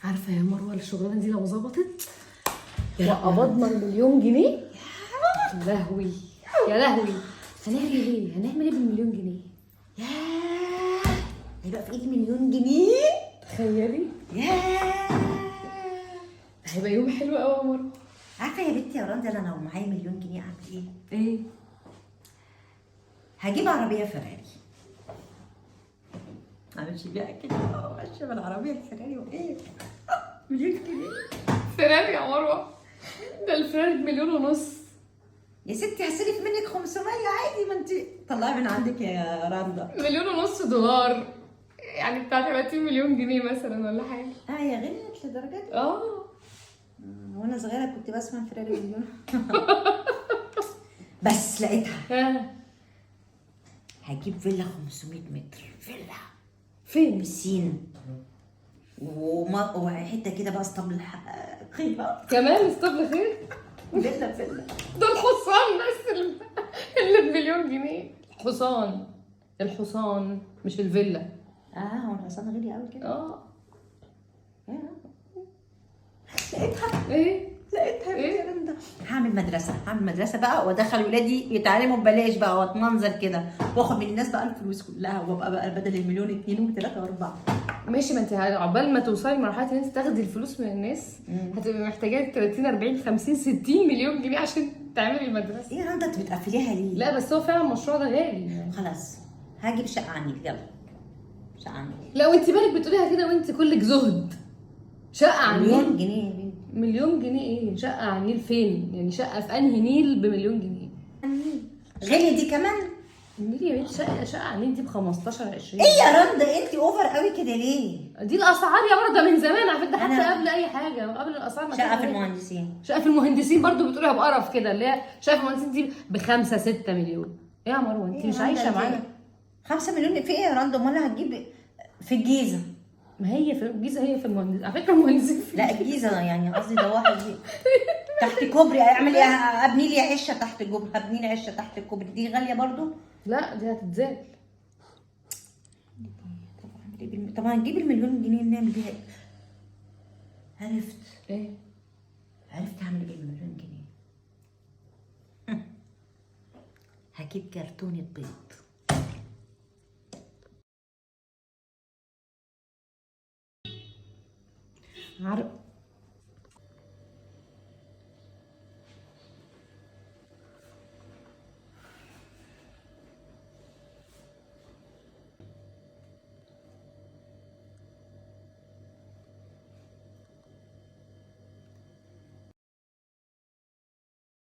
عارفه يا مروه الشغلانه دي لو ظبطت وقبضنا المليون جنيه، يا لهوي يا لهوي، هنعمل ايه؟ هنعمل ايه بالمليون جنيه؟ ياه، هيبقى في ايدي مليون جنيه. تخيلي، ياه، هيبقى يوم حلو قوي يا مروه. عارفه يا بنتي يا رندا، انا لو معايا مليون جنيه اعمل ايه؟ ايه؟ هجيب عربيه فيراري. معلش بيها كده ماشيه بالعربيه الفيراري وايه؟ مليون جنيه. فيراري يا مروه؟ ده الفيراري بمليون ونص. يا ستي هسلف منك 500 عادي، ما انت طلعي من عندك يا رندا. مليون ونص دولار، يعني بتاع 30 مليون جنيه مثلا ولا حاجه. اه يا غلط للدرجه دي؟ اه. وانا صغيره كنت بسمع فيراري مليون. بس لقيتها. ها. هجيب فيلا 500 متر، فيلا فين؟ بسين وحته كده بقى اسطبل قيمه. كمان اسطبل خير؟ فيلا فيلا. ده الحصان بس اللي بمليون جنيه. الحصان، الحصان مش الفيلا. هو الحصان غالي قوي كده؟ اه. لقيتها. ايه؟ لقيتها يا إيه؟ بنتي يا رندا. هعمل مدرسه بقى وادخل ولادي يتعلموا ببلاش بقى واتمنظر كده، واخد من الناس بقى الفلوس كلها، وابقى بقى بدل المليون 2 و3 و4. ماشي، ما انت عقبال ما توصلي لمرحله ان انت تاخدي الفلوس من الناس هتبقي محتاجه 30 40 50 60 مليون جنيه عشان تعملي المدرسه. ايه يا رندا انت بتقفليها ليه؟ لا بس هو فعلا المشروع ده غالي يعني. خلاص هجيب شقه عني، يلا شقه عني. لا وانت بالك بتقوليها كده وانت كلك زهد. شقه على مليون النيل؟ جنيه يا بنتي. مليون جنيه ايه؟ شقه على النيل فين؟ يعني شقه في انهي نيل بمليون جنيه؟ غاليه دي كمان. النيل يا بنتي، شقه على النيل دي ب 15 20. ايه يا رندا انت اوفر قوي كده ليه؟ دي الاسعار يا برضه من زمان على فكره، حتى أنا- قبل اي حاجه، قبل الاسعار ما شقه كانت في هي. المهندسين. شقه في المهندسين برضه بتقوليها بقرف كده، اللي هي شقه في المهندسين دي ب 5 6 مليون. ايه يا مروه انت إيه مش يا رندا عايشه انت؟ معانا؟ 5 مليون في ايه يا رندا؟ امال هتجيب في الجيزه؟ ما هي في الجيزه، هي في المهندسين على فكره، المهندسين في لا الجيزه يعني قصدي ده واحد تحت كوبري. اعمل ايه؟ ابني لي عشه تحت الكوبري، هبني لي عشه تحت الكوبري، دي غاليه برضو. لا دي هتتزال. طب هنجيب المليون جنيه نعمل بيها ايه؟ عرفت. ايه؟ عرفت هعمل ايه بالمليون جنيه؟ هجيب كرتونه بيض.